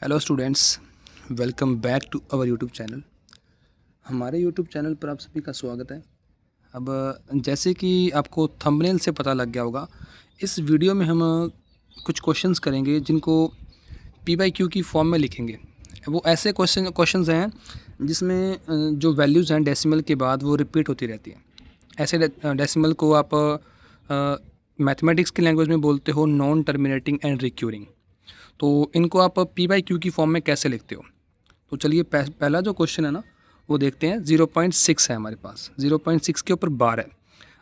Hello students, welcome back to our YouTube channel. हमारे YouTube channel पर आप सभी का स्वागत है। अब जैसे कि आपको थंबनेल से पता लग गया होगा, इस वीडियो में हम कुछ क्वेश्चंस करेंगे जिनको पी बाई क्यू की फॉर्म में लिखेंगे। वो ऐसे क्वेश्चंस हैं जिसमें जो वैल्यूज़ हैं डेसिमल के बाद वो रिपीट होती रहती हैं। ऐसे डेसिमल को आप मैथमेटिक्स की लैंग्वेज में बोलते हो नॉन टर्मिनेटिंग एंड रिक्यूरिंग। तो इनको आप पी बाई क्यू की फॉर्म में कैसे लिखते हो? तो चलिए पहला जो क्वेश्चन है ना वो देखते हैं। 0.6 है हमारे पास, 0.6 के ऊपर बार है।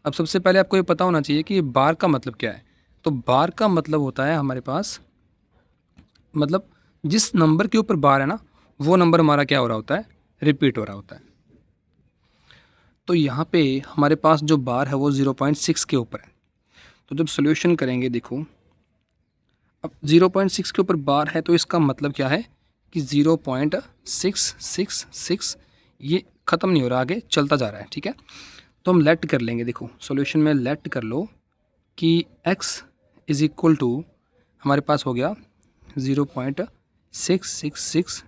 अब सबसे पहले आपको ये पता होना चाहिए कि ये बार का मतलब क्या है। तो बार का मतलब होता है हमारे पास, मतलब जिस नंबर के ऊपर बार है ना वो नंबर हमारा क्या हो रहा होता है, रिपीट हो रहा होता है। तो यहाँ पे हमारे पास जो बार है वो 0.6 के ऊपर है। तो जब सोल्यूशन करेंगे, देखो अब 0.6 के ऊपर बार है तो इसका मतलब क्या है कि 0.666 ये ख़त्म नहीं हो रहा, आगे चलता जा रहा है। ठीक है, तो हम लेट कर लेंगे। देखो सॉल्यूशन में लेट कर लो कि x इज़ इक्वल टू हमारे पास हो गया 0.666,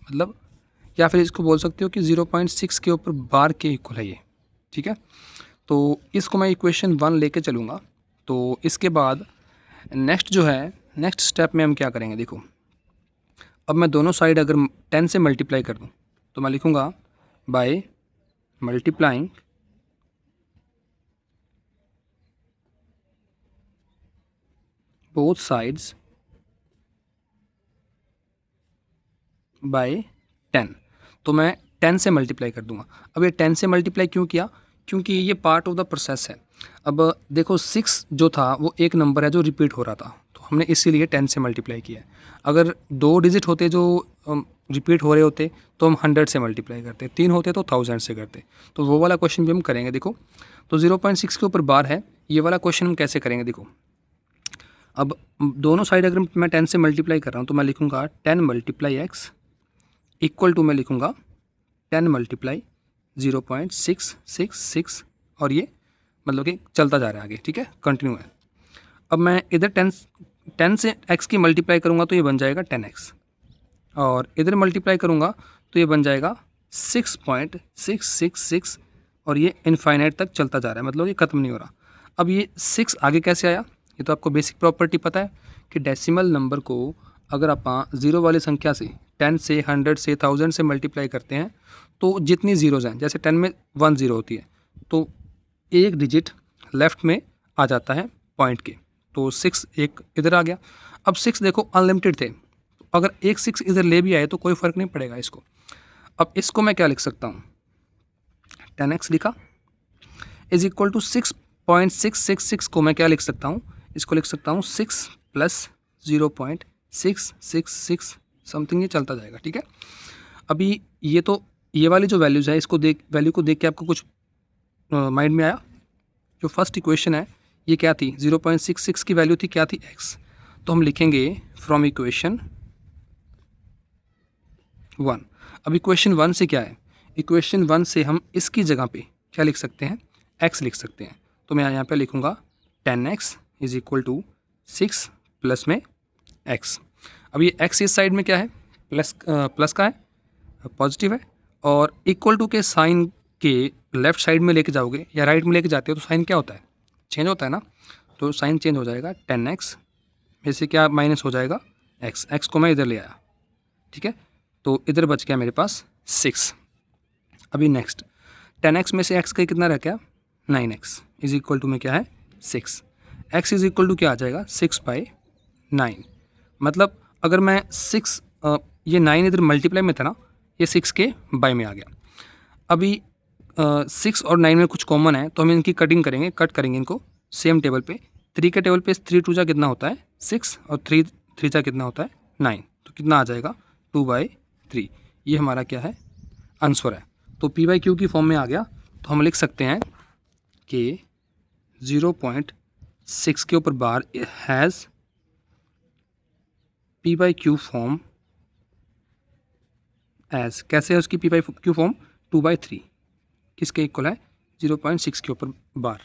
मतलब या फिर इसको बोल सकते हो कि 0.6 के ऊपर बार के इक्वल है ये। ठीक है, तो इसको मैं इक्वेशन 1 लेके चलूँगा। तो इसके बाद नेक्स्ट जो है, नेक्स्ट स्टेप में हम क्या करेंगे, देखो अब मैं दोनों साइड अगर 10 से मल्टीप्लाई कर दूं तो मैं लिखूंगा by multiplying both sides by 10। तो मैं 10 से मल्टीप्लाई कर दूंगा। अब ये 10 से मल्टीप्लाई क्यों किया? क्योंकि ये पार्ट ऑफ द प्रोसेस है। अब देखो 6 जो था वो एक नंबर है जो रिपीट हो रहा था, तो हमने इसीलिए 10 से मल्टीप्लाई किया है। अगर 2 डिजिट होते जो रिपीट हो रहे होते तो हम 100 से मल्टीप्लाई करते, 3 होते तो 1000 से करते। तो वो वाला क्वेश्चन भी हम करेंगे। देखो तो 0.6 के ऊपर बार है, ये वाला क्वेश्चन हम कैसे करेंगे। देखो अब दोनों साइड अगर मैं 10 से मल्टीप्लाई कर रहा हूँ तो मैं लिखूँगा 10 मल्टीप्लाई एक्स इक्वल टू मैं लिखूँगा 10 मल्टीप्लाई 0.666, और ये मतलब कि चलता जा रहा है आगे। ठीक है, कंटिन्यू है। अब मैं इधर 10 से x की मल्टीप्लाई करूँगा तो ये बन जाएगा 10x, और इधर मल्टीप्लाई करूँगा तो ये बन जाएगा 6.666, और ये इनफाइनाइट तक चलता जा रहा है, मतलब ये ख़त्म नहीं हो रहा। अब ये 6 आगे कैसे आया? ये तो आपको बेसिक प्रॉपर्टी पता है कि डेसिमल नंबर को अगर आप ज़ीरो वाली संख्या से 10 से 100 से 1000 से मल्टीप्लाई करते हैं तो जितनी ज़ीरोज़ हैं, जैसे 10 में 1 ज़ीरो होती है तो एक डिजिट लेफ़्ट में आ जाता है पॉइंट के, तो 6 एक इधर आ गया। अब 6 देखो अनलिमिटेड थे, अगर एक 6 इधर ले भी आए तो कोई फ़र्क नहीं पड़ेगा इसको। अब इसको मैं क्या लिख सकता हूँ, 10x लिखा इज इक्वल टू 6.666 को मैं क्या लिख सकता हूँ, इसको लिख सकता हूँ 6 प्लस 0.666 समथिंग, ये चलता जाएगा। ठीक है, अभी ये तो ये वाली जो वैल्यूज़ है इसको वैल्यू को देख के आपको कुछ माइंड में आया? जो फर्स्ट इक्वेशन है ये क्या थी, 0.66 की वैल्यू थी, क्या थी, x। तो हम लिखेंगे फ्रॉम इक्वेशन 1। अब इक्वेशन 1 से क्या है, इक्वेशन 1 से हम इसकी जगह पे क्या लिख सकते हैं, x लिख सकते हैं। तो मैं यहाँ पे लिखूँगा 10x is equal to 6 plus में x। अब ये x इस साइड में क्या है, प्लस का है, पॉजिटिव है, और इक्वल टू के साइन के लेफ्ट साइड में लेके जाओगे या राइट में लेके जाते हो तो साइन क्या होता है, चेंज होता है ना। तो साइन चेंज हो जाएगा, 10x में से क्या माइनस हो जाएगा, x को मैं इधर ले आया। ठीक है, तो इधर बच गया मेरे पास 6। अभी नेक्स्ट 10x में से x का कितना रह गया, 9x इज इक्वल टू में क्या है, 6। x इज इक्वल टू क्या आ जाएगा, 6/9। मतलब अगर मैं 6 ये 9 इधर मल्टीप्लाई में था ना, ये 6 के बाई में आ गया। अभी 6 और 9 में कुछ कॉमन है तो हम इनकी कटिंग करेंगे, कट करेंगे इनको सेम टेबल पे। 3 के टेबल पे 3 टू जा कितना होता है 6, और 3 जा कितना होता है 9, तो कितना आ जाएगा 2/3। ये हमारा क्या है, आंसर है। तो पी बाई क्यू की फॉर्म में आ गया। तो हम लिख सकते हैं कि 0.6 के ऊपर bar has P by Q form as, कैसे है उसकी पी बाई क्यू फॉर्म, 2/3 किसके इक्वल है, 0.6 के ऊपर बार।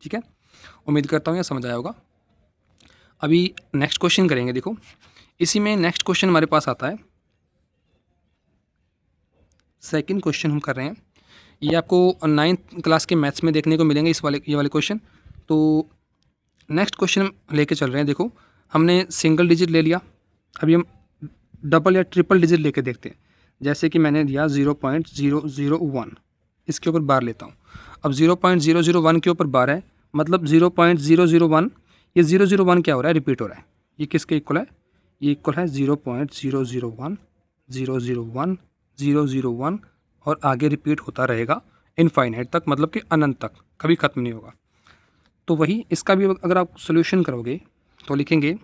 ठीक है, उम्मीद करता हूँ यह समझ आया होगा। अभी नेक्स्ट क्वेश्चन करेंगे। देखो इसी में नेक्स्ट क्वेश्चन हमारे पास आता है, सेकंड क्वेश्चन हम कर रहे हैं। ये आपको 9th क्लास के मैथ्स में देखने को मिलेंगे ये वाले क्वेश्चन। तो नेक्स्ट क्वेश्चन हम लेके चल रहे हैं। देखो, हमने सिंगल डिजिट ले लिया, अभी हम डबल या ट्रिपल डिजिट लेके देखते हैं। जैसे कि मैंने दिया 0.001, इसके ऊपर बार लेता हूँ। अब 0.001 के ऊपर बार है, मतलब 0.001, ये 001 क्या हो रहा है, रिपीट हो रहा है। ये किसके इक्वल है, ये इक्वल है 0.001, 001, 001 और आगे रिपीट होता रहेगा इनफाइनाइट तक, मतलब कि अनंत तक, कभी ख़त्म नहीं होगा। तो वही इसका भी अगर आप सोल्यूशन करोगे तो लिखेंगे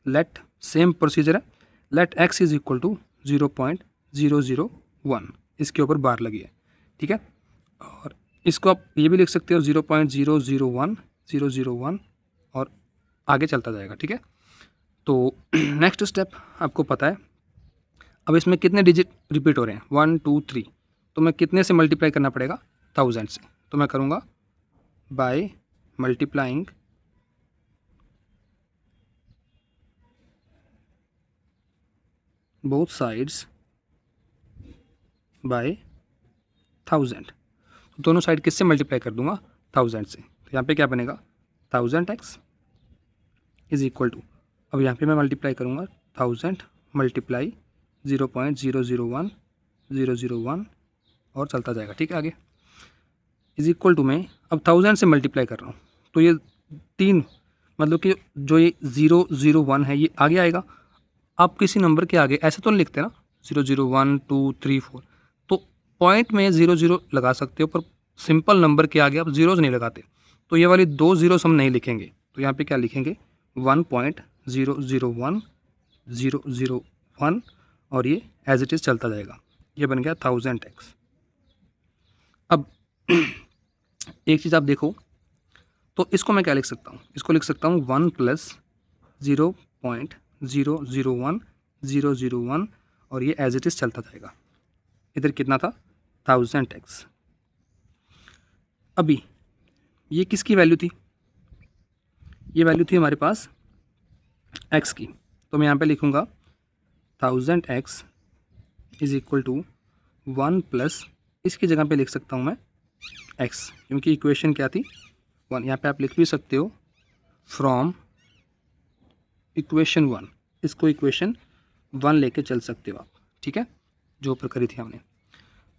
लेट, सेम प्रोसीजर है, let x is equal to 0.001, इसके ऊपर बार लगी है, ठीक है। और इसको आप ये भी लिख सकते हो 0.001, 001 और आगे चलता जाएगा, ठीक है। तो नेक्स्ट स्टेप आपको पता है। अब इसमें कितने डिजिट रिपीट हो रहे हैं, 1 2 3, तो मैं कितने से मल्टीप्लाई करना पड़ेगा, 1000 से। तो मैं करूँगा by multiplying both sides by 1000। दोनों साइड किससे मल्टीप्लाई कर दूंगा, 1000 से। तो यहाँ पे क्या बनेगा, 1000x इज इक्वल टू, अब यहाँ पे मैं मल्टीप्लाई करूँगा 1000 मल्टीप्लाई 0.001, 001 और चलता जाएगा, ठीक है आगे। इज इक्वल टू मैं अब 1000 से मल्टीप्लाई कर रहा हूँ, तो ये 3, मतलब कि जो ये 001 है ये आगे आएगा। आप किसी नंबर के आगे ऐसे तो नहीं लिखते ना, 001 2 3 4, तो पॉइंट में 00 लगा सकते हो, पर सिंपल नंबर के आगे आप जीरोज़ नहीं लगाते। तो ये वाली 2 जीरोस हम नहीं लिखेंगे, तो यहाँ पे क्या लिखेंगे 1.001, 001 और ये एज इट इज़ चलता जाएगा। ये बन गया 1000x। अब एक चीज़ आप देखो, तो इसको मैं क्या लिख सकता हूँ, इसको लिख सकता हूँ 1 + 0.001, 001 और ये एज इट इज़ चलता जाएगा। इधर कितना था, 1000x। अभी ये किसकी वैल्यू थी, ये वैल्यू थी हमारे पास x की। तो मैं यहाँ पे लिखूँगा 1000x इज इक्वल टू 1 + इसकी जगह पे लिख सकता हूँ मैं x, क्योंकि इक्वेशन क्या थी 1। यहाँ पे आप लिख भी सकते हो फ्रॉम इक्वेशन 1, इसको इक्वेशन 1 लेके चल सकते हो आप, ठीक है, जो ऊपर करी थी हमने।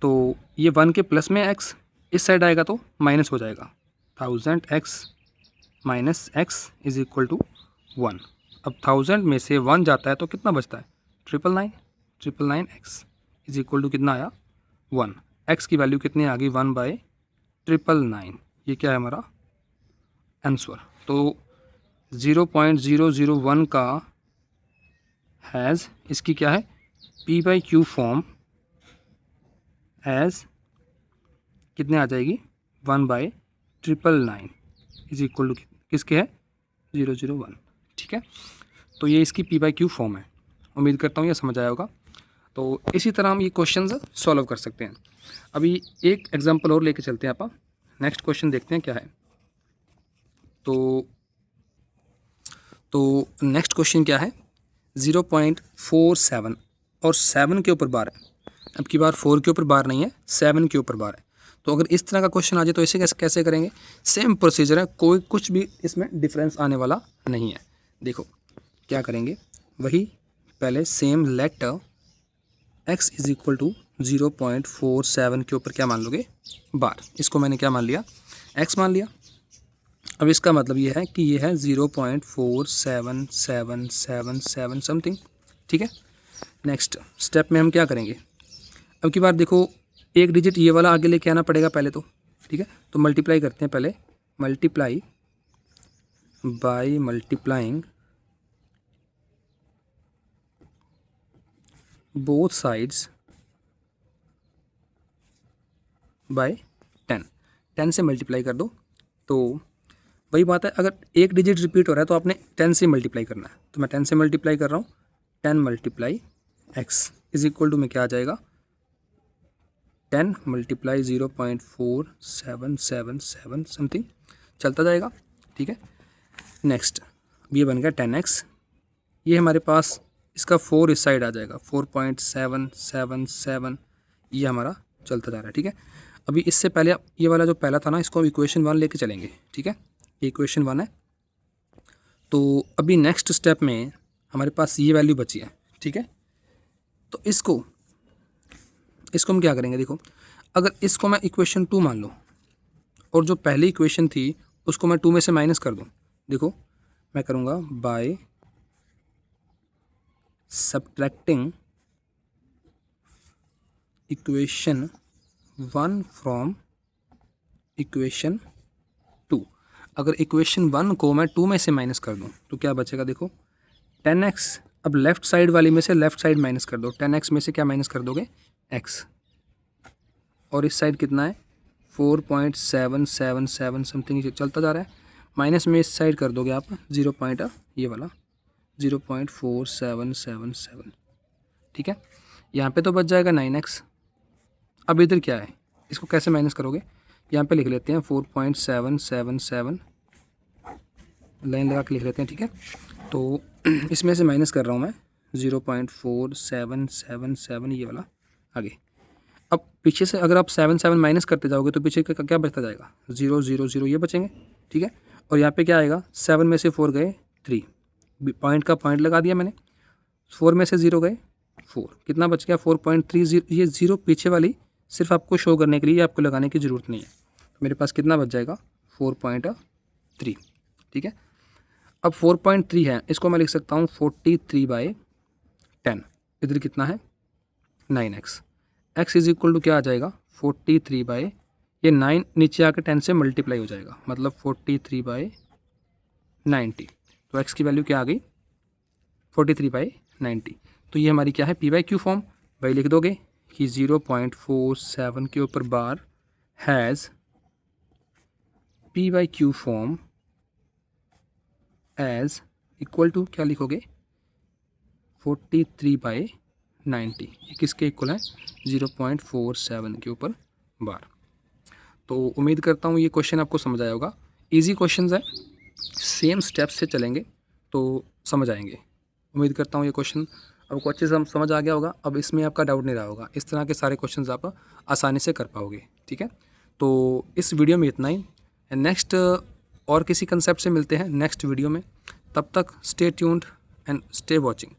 तो ये 1 के प्लस में x इस साइड आएगा तो माइनस हो जाएगा, 1000x minus x is equal to 1। अब 1000 में से 1 जाता है तो कितना बचता है, 999, 999x इज इक्वल टू कितना आया 1। x की वैल्यू कितनी आ गई, 1/999। ये क्या है हमारा आंसर। तो 0.001 का हैज़, इसकी क्या है p/q फॉर्म एज कितने आ जाएगी 1/999 इज इक्वल टू किसके है 001, ठीक है। तो ये इसकी p/q फॉर्म है। उम्मीद करता हूँ ये समझ आया होगा। तो इसी तरह हम ये क्वेश्चंस सॉल्व कर सकते हैं। अभी एक एग्जांपल और लेके चलते हैं आप, नेक्स्ट क्वेश्चन देखते हैं क्या है। तो नेक्स्ट क्वेश्चन क्या है, 0.47 और 7 के ऊपर बार है। अब की बार 4 के ऊपर बार नहीं है, 7 के ऊपर बार है। तो अगर इस तरह का क्वेश्चन आ जाए तो इसे कैसे करेंगे, सेम प्रोसीजर है, कोई कुछ भी इसमें डिफरेंस आने वाला नहीं है। देखो क्या करेंगे, वही पहले same let x is equal to 0.47 के ऊपर क्या मान लोगे बार, इसको मैंने क्या मान लिया x मान लिया। अब इसका मतलब ये है कि ये है 0.4777 समथिंग, ठीक है। नेक्स्ट स्टेप में हम क्या करेंगे, अब की बार देखो एक डिजिट ये वाला आगे लेके आना पड़ेगा पहले तो, ठीक है। तो मल्टीप्लाई करते हैं पहले, multiply by multiplying both sides by 10 से मल्टीप्लाई कर दो। तो वही बात है, अगर एक डिजिट रिपीट हो रहा है तो आपने 10 से मल्टीप्लाई करना है। तो मैं 10 से मल्टीप्लाई कर रहा हूँ, 10 × x इज इक्वल टू में क्या आ जाएगा 10 × 0.4777 समथिंग चलता जाएगा, ठीक है। नेक्स्ट ये बन गया 10x। ये हमारे पास इसका 4 इस साइड आ जाएगा, 4.777 ये हमारा चलता जा रहा है। ठीक है, अभी इससे पहले ये वाला जो पहला था ना, इसको हम इक्वेशन 1 लेके चलेंगे। ठीक है, ये इक्वेशन 1 है। तो अभी नेक्स्ट स्टेप में हमारे पास ये वैल्यू बची है। ठीक है, तो इसको हम क्या करेंगे, देखो अगर इसको मैं इक्वेशन 2 मान लूँ और जो पहली इक्वेशन थी उसको मैं 2 में से माइनस कर दूँ, देखो मैं करूँगा by subtracting equation 1 from equation 2। अगर इक्वेशन 1 को मैं 2 में से माइनस कर दूँ तो क्या बचेगा, देखो 10x। अब लेफ़्ट साइड वाली में से लेफ़्ट साइड माइनस कर दो, 10x में से क्या माइनस कर दोगे, x। और इस साइड कितना है 4.777 समथिंग चलता जा रहा है। माइनस में इस साइड कर दोगे आप 0 पॉइंट ये वाला 0.4777। ठीक है, यहाँ पे तो बच जाएगा 9x। अब इधर क्या है, इसको कैसे माइनस करोगे, यहाँ पे लिख लेते हैं 4.777 लाइन लगा के लिख लेते हैं। ठीक है, तो इसमें से माइनस कर रहा हूँ मैं 0.4777 ये वाला आगे। अब पीछे से अगर आप 7 माइनस करते जाओगे तो पीछे का क्या बचता जाएगा, 0 0 0 ये बचेंगे। ठीक है, और यहाँ पे क्या आएगा, 7 में से 4 गए 3, पॉइंट का पॉइंट लगा दिया मैंने, 4 में से 0 गए 4, कितना बच गया 4.30। ये 0 पीछे वाली सिर्फ आपको शो करने के लिए, आपको लगाने की ज़रूरत नहीं है। तो मेरे पास कितना बच जाएगा 4.3। ठीक है, अब 4.3 है, इसको मैं लिख सकता हूँ 43/10। इधर कितना है 9x। x is equal to क्या आ जाएगा 43 ये 9 नीचे आके 10 से मल्टीप्लाई हो जाएगा, मतलब 43/90। तो x की वैल्यू क्या आ गई 43/90। तो ये हमारी क्या है p/q फॉर्म। भाई लिख दोगे कि 0.47 के ऊपर bar has p/q form as equal to क्या लिखोगे 43/90। ये किसके इक्वल है 0.47 के ऊपर बार। तो उम्मीद करता हूँ ये क्वेश्चन आपको समझ आया होगा। इजी क्वेश्चन है, सेम स्टेप्स से चलेंगे तो समझ आएंगे। उम्मीद करता हूँ ये क्वेश्चन आपको अच्छे से समझ आ गया होगा। अब इसमें आपका डाउट नहीं रहा होगा, इस तरह के सारे क्वेश्चन आप आसानी से कर पाओगे। ठीक है, तो इस वीडियो में इतना ही। नेक्स्ट और किसी कंसेप्ट से मिलते हैं नेक्स्ट वीडियो में। तब तक stay tuned and stay watching.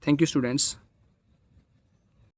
Thank you students.